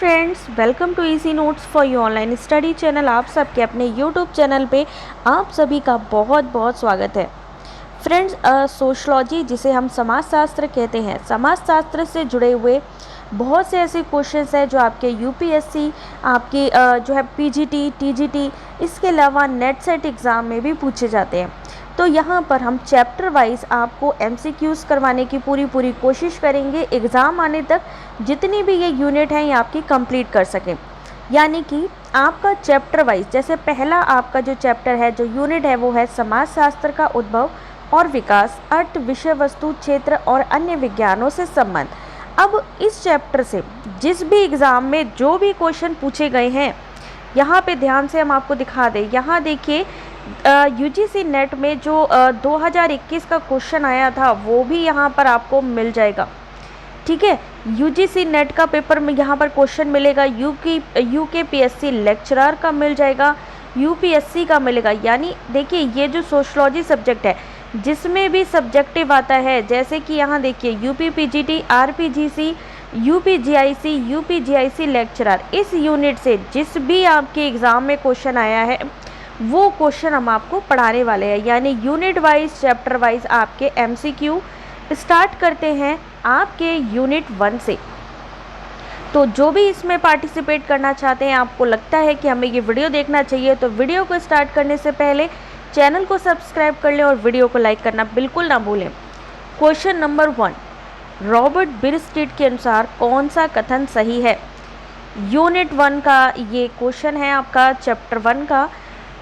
Friends, welcome to easy notes for you online study channel. आप सबके अपने YouTube channel पे आप सभी का बहुत बहुत स्वागत है। फ्रेंड्स, सोशलॉजी जिसे हम समाजशास्त्र कहते हैं, समाजशास्त्र से जुड़े हुए बहुत से ऐसे क्वेश्चंस हैं जो आपके यूपीएससी, आपकी जो है पीजीटी, टीजीटी, इसके अलावा नेट सेट एग्ज़ाम में भी पूछे जाते हैं। तो यहाँ पर हम चैप्टर वाइज आपको एमसीक्यूज़ करवाने की पूरी कोशिश करेंगे एग्ज़ाम आने तक, जितनी भी ये यूनिट हैं ये आपकी कंप्लीट कर सकें। यानी कि आपका चैप्टर वाइज, जैसे पहला आपका जो चैप्टर है, जो यूनिट है, वो है समाजशास्त्र का उद्भव और विकास, अर्थ, विषय वस्तु, क्षेत्र और अन्य विज्ञानों से संबंध। अब इस चैप्टर से जिस भी एग्ज़ाम में जो भी क्वेश्चन पूछे गए हैं, यहाँ पे ध्यान से हम आपको दिखा दें। यहाँ देखिए, यूजीसी नेट में जो 2021 का क्वेश्चन आया था वो भी यहाँ पर आपको मिल जाएगा। ठीक है, यूजीसी नेट का पेपर में यहाँ पर क्वेश्चन मिलेगा, यूकेपीएससी लेक्चरर का मिल जाएगा, यूपीएससी का मिलेगा। यानी देखिए, ये जो सोशलॉजी सब्जेक्ट है जिसमें भी सब्जेक्टिव आता है, जैसे कि यहाँ देखिए यूपीपीजीटी, आरपीजीसी, यूपीजीआईसी, यूपीजीआईसी लेक्चरर, इस यूनिट से जिस भी आपके एग्ज़ाम में क्वेश्चन आया है वो क्वेश्चन हम आपको पढ़ाने वाले हैं। यानी यूनिट वाइज, चैप्टर वाइज आपके एमसीक्यू स्टार्ट करते हैं आपके यूनिट 1 से। तो जो भी इसमें पार्टिसिपेट करना चाहते हैं, आपको लगता है कि हमें ये वीडियो देखना चाहिए, तो वीडियो को स्टार्ट करने से पहले चैनल को सब्सक्राइब कर लें और वीडियो को लाइक करना बिल्कुल ना भूलें। क्वेश्चन नंबर 1, रॉबर्ट बिरस्टेट के अनुसार कौन सा कथन सही है? यूनिट 1 का ये क्वेश्चन है आपका, चैप्टर 1 का।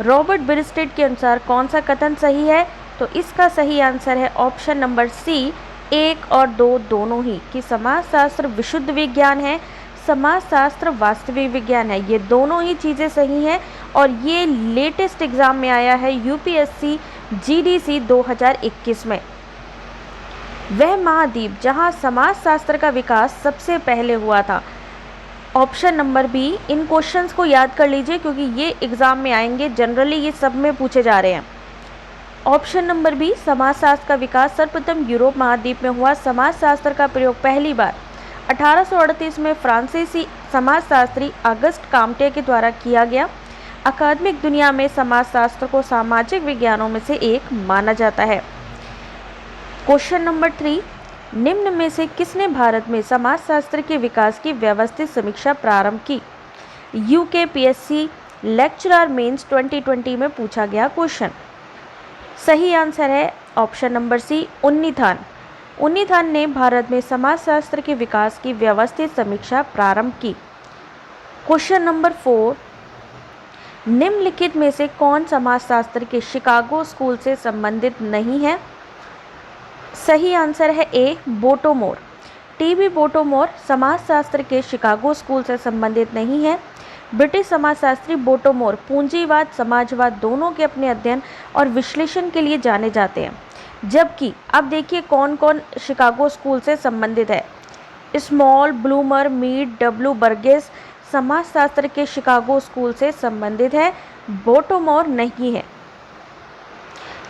रॉबर्ट बिरस्टेट के अनुसार कौन सा कथन सही है? तो इसका सही आंसर है ऑप्शन नंबर सी, 1 और 2 दोनों ही, कि समाजशास्त्र विशुद्ध विज्ञान है, समाजशास्त्र वास्तविक विज्ञान है। ये दोनों ही चीज़ें सही हैं और ये लेटेस्ट एग्ज़ाम में आया है यूपीएससी जीडीसी 2021 में। वह महाद्वीप जहां समाजशास्त्र का विकास सबसे पहले हुआ था। Option number B. इन क्वेश्चंस को याद कर लीजिए क्योंकि ये एग्ज़ाम में आएंगे, जनरली ये सब में पूछे जा रहे हैं। ऑप्शन नंबर बी, समाजशास्त्र का विकास सर्वप्रथम यूरोप महाद्वीप में हुआ। समाजशास्त्र का प्रयोग पहली बार 1838 में फ्रांसीसी समाजशास्त्री अगस्ट काम्टे के द्वारा किया गया। अकादमिक दुनिया में समाजशास्त्र को सामाजिक विज्ञानों में से एक माना जाता है। क्वेश्चन नंबर 3, निम्न में से किसने भारत में समाजशास्त्र के विकास की व्यवस्थित समीक्षा प्रारंभ की? यूकेपीएससी लेक्चरर मेंस 2020 में पूछा गया क्वेश्चन। सही आंसर है ऑप्शन नंबर सी, उन्नीथान। उन्नीथान ने भारत में समाजशास्त्र के विकास की व्यवस्थित समीक्षा प्रारंभ की। क्वेश्चन नंबर 4, निम्नलिखित में से कौन समाजशास्त्र के शिकागो स्कूल से संबंधित नहीं है? सही आंसर है ए, बोटोमोर। टीबी बोटोमोर समाजशास्त्र के शिकागो स्कूल से संबंधित नहीं है। ब्रिटिश समाजशास्त्री बोटोमोर पूंजीवाद, समाजवाद दोनों के अपने अध्ययन और विश्लेषण के लिए जाने जाते हैं। जबकि अब देखिए कौन कौन शिकागो स्कूल से संबंधित है। Small, Blumer, Mead, W Burgess समाजशास्त्र के शिकागो स्कूल से संबंधित है, बोटोमोर नहीं है।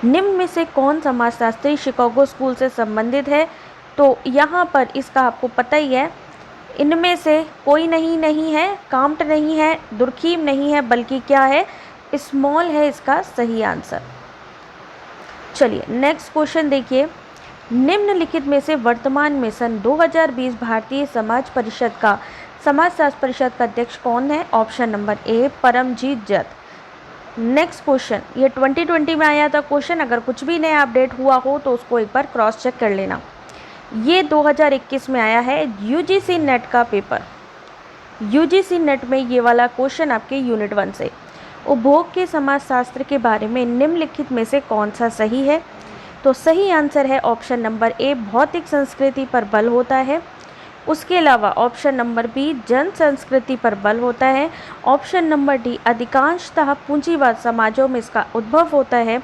निम्न में से कौन समाजशास्त्री शिकागो स्कूल से संबंधित है? तो यहाँ पर इसका आपको पता ही है, इनमें से कोई नहीं है, काम्ट नहीं है, दुर्खीम नहीं है, बल्कि क्या है, स्मॉल है इसका सही आंसर। चलिए नेक्स्ट क्वेश्चन देखिए, निम्नलिखित में से वर्तमान में सन 2020 भारतीय समाज समाजशास्त्र परिषद का अध्यक्ष कौन है? Option number A, Paramjit Jat. Next question, ये 2020 में आया था क्वेश्चन, अगर कुछ भी नया अपडेट हुआ हो तो उसको एक बार क्रॉस चेक कर लेना। ये 2021 में आया है यूजीसी नेट का पेपर। यूजीसी नेट में ये वाला क्वेश्चन आपके यूनिट 1 से, उपभोग के समाजशास्त्र के बारे में निम्नलिखित में से कौन सा सही है? तो सही आंसर है ऑप्शन नंबर ए, भौतिक संस्कृति पर बल होता है। उसके अलावा ऑप्शन नंबर बी, जन संस्कृति पर बल होता है। ऑप्शन नंबर डी, अधिकांशतः पूंजीवाद समाजों में इसका उद्भव होता है।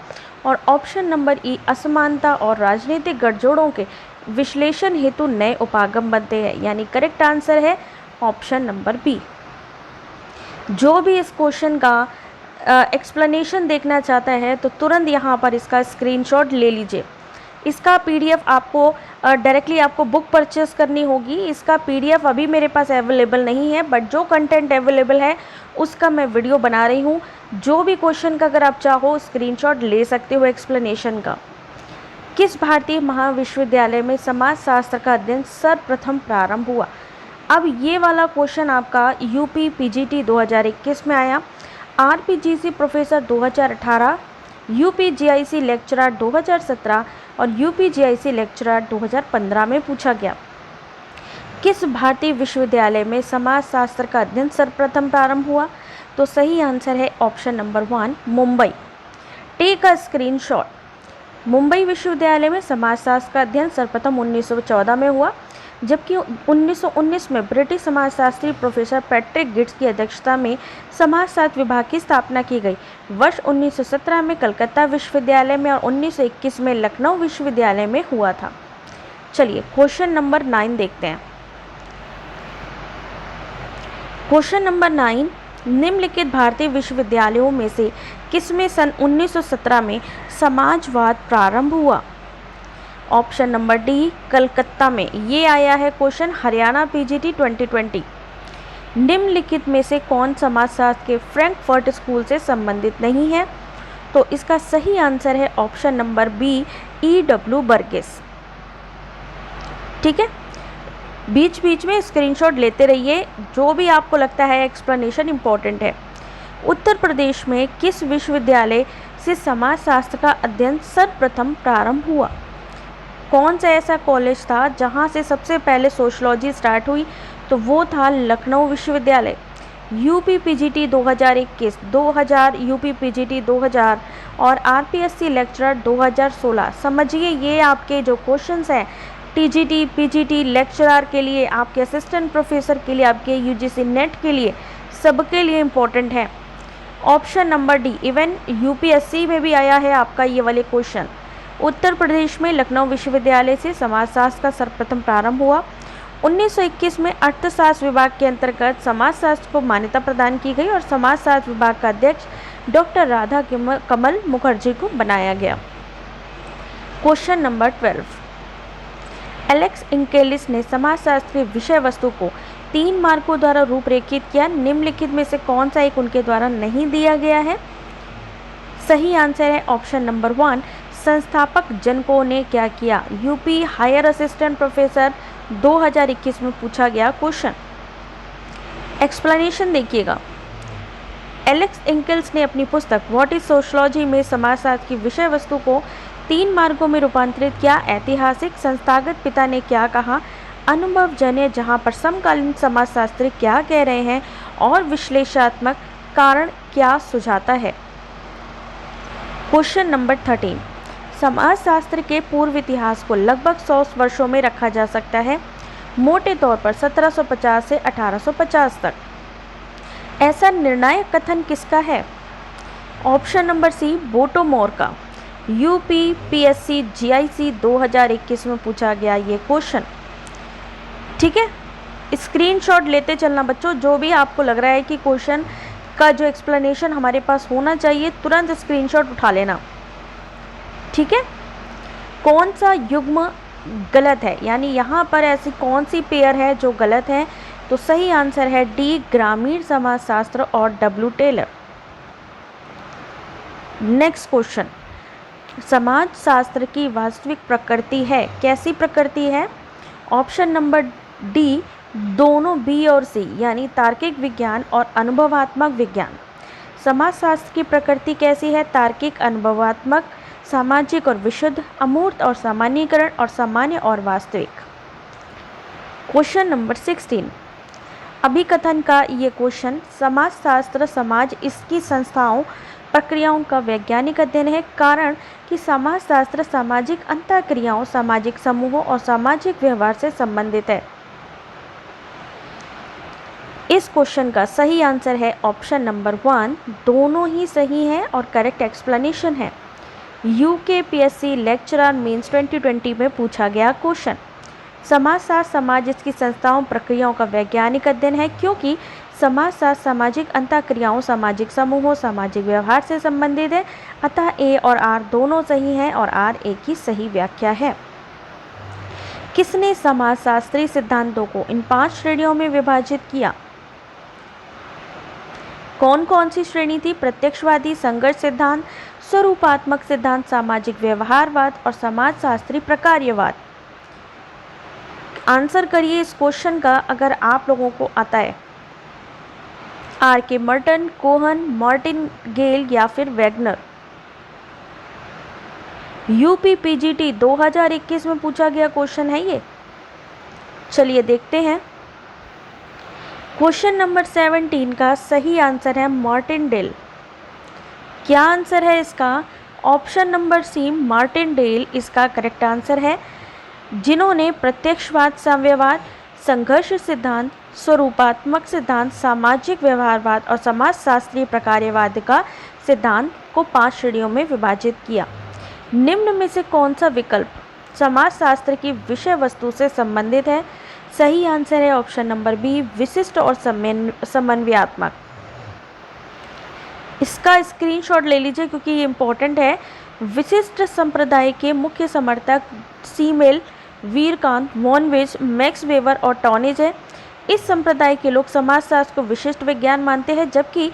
और ऑप्शन नंबर ई, असमानता और राजनीतिक गठजोड़ों के विश्लेषण हेतु नए उपागम बनते हैं। यानी करेक्ट आंसर है ऑप्शन नंबर बी। जो भी इस क्वेश्चन का एक्सप्लेनेशन देखना चाहता है तो तुरंत यहाँ पर इसका स्क्रीनशॉट ले लीजिए। इसका पीडीएफ आपको डायरेक्टली आपको बुक परचेस करनी होगी। इसका पीडीएफ अभी मेरे पास अवेलेबल नहीं है, बट जो कंटेंट अवेलेबल है उसका मैं वीडियो बना रही हूँ। जो भी क्वेश्चन का अगर आप चाहो स्क्रीनशॉट ले सकते हो एक्सप्लेनेशन का। किस भारतीय महाविश्वविद्यालय में समाजशास्त्र का अध्ययन सर्वप्रथम प्रारंभ हुआ? अब ये वाला क्वेश्चन आपका यूपी पीजीटी 2021 में आया, आरपीजीसी प्रोफेसर 2018, यूपीजीआईसी लेक्चरर 2017 और यूपीजीआईसी लेक्चरर 2015 में पूछा गया। किस भारतीय विश्वविद्यालय में समाजशास्त्र का अध्ययन सर्वप्रथम प्रारंभ हुआ? तो सही आंसर है option number 1, Mumbai. Take a screenshot. Mumbai विश्वविद्यालय में समाजशास्त्र का अध्ययन सर्वप्रथम 1914 में हुआ, जबकि 1919 में ब्रिटिश समाजशास्त्री प्रोफेसर पैट्रिक गिट्स की अध्यक्षता में समाजशास्त्र विभाग की स्थापना की गई। वर्ष 1917 में कलकत्ता विश्वविद्यालय में और 1921 में लखनऊ विश्वविद्यालय में हुआ था। चलिए क्वेश्चन नंबर 9 देखते हैं। क्वेश्चन नंबर 9, निम्नलिखित भारतीय विश्वविद्यालयों में से किसमें सन 1917 में समाजवाद प्रारंभ हुआ? ऑप्शन नंबर डी, कलकत्ता में। ये आया है क्वेश्चन हरियाणा पीजीटी 2020। निम्नलिखित में से कौन समाजशास्त्र के फ्रैंकफर्ट स्कूल से संबंधित नहीं है? तो इसका सही आंसर है option number B, E.W. Burgess. ठीक है, बीच बीच में स्क्रीनशॉट लेते रहिए, जो भी आपको लगता है एक्सप्लेनेशन इम्पोर्टेंट है। उत्तर प्रदेश में किस विश्वविद्यालय से समाजशास्त्र का अध्ययन सर्वप्रथम प्रारंभ हुआ? कौन सा ऐसा कॉलेज था जहां से सबसे पहले सोशलॉजी स्टार्ट हुई? तो वो था लखनऊ विश्वविद्यालय। यूपी पीजीटी 2021, 2000 यूपी पीजीटी 2000 और आरपीएससी लेक्चरर 2016। समझिए ये आपके जो क्वेश्चंस हैं टीजीटी पीजीटी लेक्चरर के लिए, आपके असिस्टेंट प्रोफेसर के लिए, आपके यूजीसी नेट के लिए, सबके लिए इम्पोर्टेंट है। Option number D, even UPSC में भी आया है आपका ये वाले क्वेश्चन। उत्तर प्रदेश में लखनऊ विश्वविद्यालय से समाजशास्त्र का सर्वप्रथम प्रारंभ हुआ। 1921 में अर्थशास्त्र विभाग के अंतर्गत समाजशास्त्र को मान्यता प्रदान की गई और समाजशास्त्र विभाग का अध्यक्ष डॉक्टर राधा कमल मुखर्जी को बनाया गया। क्वेश्चन नंबर 12, एलेक्स इंकेलिस ने समाजशास्त्र की विषय वस्तु को 3 मार्कों द्वारा रूपरेखित किया। निम्नलिखित में से कौन सा एक उनके द्वारा नहीं दिया गया है? सही आंसर है ऑप्शन नंबर 1, संस्थापक जनकों ने क्या किया। यूपी हायर असिस्टेंट प्रोफेसर 2021 में पूछा गया क्वेश्चन। एक्सप्लेनेशन देखिएगा। एलेक्स इंकेल्स ने अपनी पुस्तक व्हाट इज सोशलॉजी में समाजशास्त्र की विषय वस्तु को 3 मार्गों में रूपांतरित किया। ऐतिहासिक, संस्थागत पिता ने क्या कहा, अनुभवजन्य जहां पर समकालीन समाजशास्त्री क्या कह रहे हैं और विश्लेषणात्मक कारण क्या सुझाता है। क्वेश्चन नंबर 13, समाजशास्त्र के पूर्व इतिहास को लगभग 100 वर्षों में रखा जा सकता है, मोटे तौर पर 1750 से 1850 तक। ऐसा निर्णायक कथन किसका है? ऑप्शन नंबर सी, बोटोमोर का। यूपी पीएससी जीआईसी 2021 में पूछा गया ये क्वेश्चन। ठीक है, स्क्रीनशॉट लेते चलना बच्चों। जो भी आपको लग रहा है कि क्वेश्चन का जो एक्सप्लेनेशन हमारे पास होना चाहिए, तुरंत स्क्रीनशॉट उठा लेना। ठीक है, कौन सा युग्म गलत है, यानी यहाँ पर ऐसी कौन सी पेयर है जो गलत है? तो सही आंसर है डी, ग्रामीण समाजशास्त्र और डब्ल्यू टेलर। नेक्स्ट क्वेश्चन, समाजशास्त्र की वास्तविक प्रकृति है, कैसी प्रकृति है? ऑप्शन नंबर डी, दोनों बी और सी, यानी तार्किक विज्ञान और अनुभवात्मक विज्ञान। समाजशास्त्र की प्रकृति कैसी है? तार्किक, अनुभवात्मक, सामाजिक और विशुद्ध, अमूर्त और सामान्यीकरण और सामान्य और वास्तविक। क्वेश्चन नंबर 16, अभिकथन का ये क्वेश्चन, समाजशास्त्र समाज इसकी संस्थाओं प्रक्रियाओं का वैज्ञानिक अध्ययन है, कारण कि समाजशास्त्र सामाजिक अंतःक्रियाओं, सामाजिक समूहों और सामाजिक व्यवहार से संबंधित है। इस क्वेश्चन का सही आंसर है ऑप्शन नंबर 1, दोनों ही सही है और करेक्ट एक्सप्लेनेशन है। यूकेपीएससी लेक्चरर मेंस 2020 में पूछा गया क्वेश्चन। समाजशास्त्र समाज इसकी संस्थाओं प्रक्रियाओं का वैज्ञानिक अध्ययन है, क्योंकि समाजशास्त्र सामाजिक अंतःक्रियाओं, सामाजिक समूहों, सामाजिक व्यवहार से संबंधित है, अतः ए और आर दोनों सही हैं और आर ए की सही व्याख्या है। किसने समाजशास्त्रीय सिद्धांतों को इन 5 श्रेणियों में विभाजित किया? कौन कौन सी श्रेणी थी? प्रत्यक्षवादी, संघर्ष सिद्धांत, स्वरूपात्मक सिद्धांत, सामाजिक व्यवहारवाद और समाजशास्त्री प्रकार्यवाद। आंसर करिए इस क्वेश्चन का अगर आप लोगों को आता है। आर के मर्टन, कोहन, मार्टिन गेल या फिर वैगनर। यूपी पीजीटी 2021 में पूछा गया क्वेश्चन है ये। चलिए देखते हैं। क्वेश्चन नंबर 17 का सही आंसर है मार्टिन डेल। क्या आंसर है इसका? Option number C Martindale इसका करेक्ट आंसर है, जिन्होंने प्रत्यक्षवाद, साम्यवाद, संघर्ष सिद्धांत, स्वरूपात्मक सिद्धांत, सामाजिक व्यवहारवाद और समाजशास्त्रीय प्रकार्यवाद का सिद्धांत को 5 श्रेणियों में विभाजित किया। निम्न में से कौन सा विकल्प समाजशास्त्र की विषय वस्तु से संबंधित है? सही आंसर है ऑप्शन नंबर बी, विशिष्ट और समन्वयात्मक। इसका स्क्रीनशॉट ले लीजिए क्योंकि ये इम्पोर्टेंट है। विशिष्ट संप्रदाय के मुख्य समर्थक सीमेल, वीरकांत, वॉनविच, मैक्स वेबर और टॉनेज है। इस संप्रदाय के लोग समाजशास्त्र को विशिष्ट विज्ञान मानते हैं, जबकि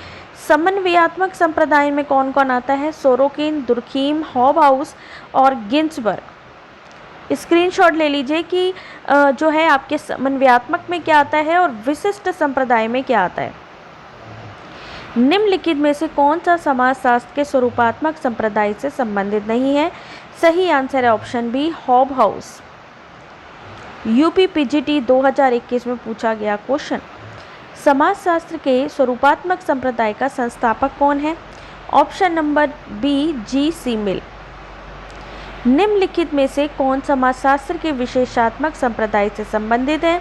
समन्वयात्मक संप्रदाय में कौन कौन आता है? सोरोकिन, दुर्खीम, हॉबहाउस और गिन्सबर्ग। स्क्रीनशॉट ले लीजिए कि जो है आपके समन्वयात्मक में क्या आता है और विशिष्ट संप्रदाय में क्या आता है। निम्नलिखित में से कौन सा समाजशास्त्र के स्वरूपात्मक संप्रदाय से संबंधित नहीं है? सही आंसर है option B, Hobhouse. UP PGT 2021 में पूछा गया क्वेश्चन। समाजशास्त्र के स्वरूपात्मक संप्रदाय का संस्थापक कौन है? ऑप्शन नंबर बी, जी सीमेल। निम्नलिखित में से कौन समाजशास्त्र के विशेषात्मक संप्रदाय से संबंधित है?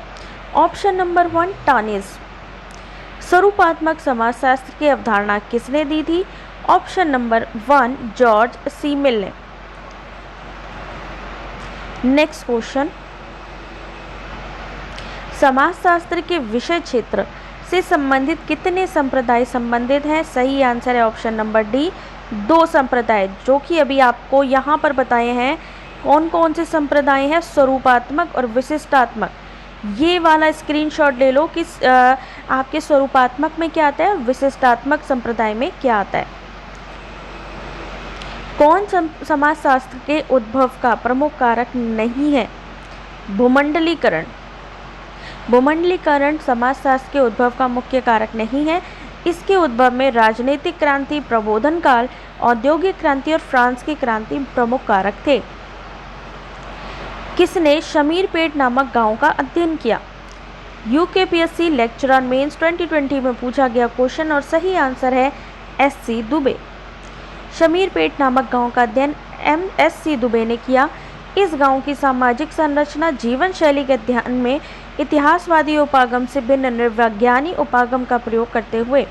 Option number 1, tonnage. स्वरूपात्मक समाजशास्त्र की अवधारणा किसने दी थी? ऑप्शन नंबर 1, जॉर्ज सीमेल ने। नेक्स्ट क्वेश्चन, समाजशास्त्र के विषय क्षेत्र से संबंधित कितने संप्रदाय संबंधित हैं? सही आंसर है ऑप्शन नंबर डी, 2 संप्रदाय, जो कि अभी आपको यहाँ पर बताए हैं। कौन कौन से संप्रदाय हैं? स्वरूपात्मक और विशिष्टात्मक। ये वाला स्क्रीनशॉट ले लो कि आपके स्वरूपात्मक में क्या आता है, विशिष्टात्मक संप्रदाय में क्या आता है। कौन समाजशास्त्र के उद्भव का प्रमुख कारक नहीं है? भूमंडलीकरण। भूमंडलीकरण समाजशास्त्र के उद्भव का मुख्य कारक नहीं है। इसके उद्भव में राजनीतिक क्रांति, प्रबोधन काल, औद्योगिक क्रांति और फ्रांस की क्रांति प्रमुख कारक थे। किसने शमीरपेट नामक गांव का अध्ययन किया? यूकेपीएससी लेक्चर ऑन मेंस 2020 में पूछा गया क्वेश्चन और सही आंसर है एससी दुबे। शमीरपेट नामक गांव का अध्ययन एससी दुबे ने किया। इस गांव की सामाजिक संरचना, जीवन शैली के अध्ययन में इतिहासवादी उपागम से भिन्न निर्वैज्ञानिक उपागम का प्रयोग करते हुए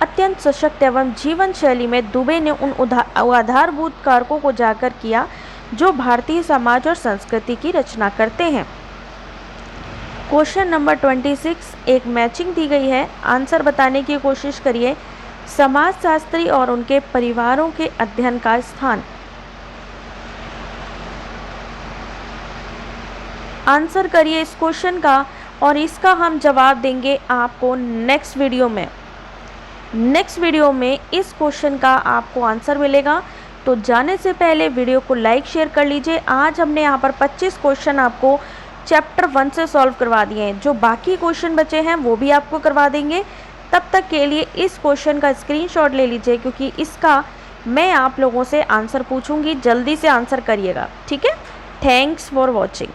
अत्यंत सशक्त एवं जीवन शैली में दुबे ने उन आधारभूत कारकों को उजागर किया जो भारतीय समाज और संस्कृति की रचना करते हैं। क्वेश्चन नंबर 26 एक मैचिंग दी गई है, आंसर बताने की कोशिश करिए। समाजशास्त्री और उनके परिवारों के अध्ययन का स्थान। आंसर करिए इस क्वेश्चन का और इसका हम जवाब देंगे आपको नेक्स्ट वीडियो में। नेक्स्ट वीडियो में इस क्वेश्चन का आपको आंसर मिलेगा, तो जाने से पहले वीडियो को लाइक शेयर कर लीजिए। आज हमने यहाँ पर 25 क्वेश्चन आपको चैप्टर 1 से सॉल्व करवा दिए हैं, जो बाकी क्वेश्चन बचे हैं वो भी आपको करवा देंगे। तब तक के लिए इस क्वेश्चन का स्क्रीनशॉट ले लीजिए, क्योंकि इसका मैं आप लोगों से आंसर पूछूंगी, जल्दी से आंसर करिएगा, ठीक है। Thanks for watching.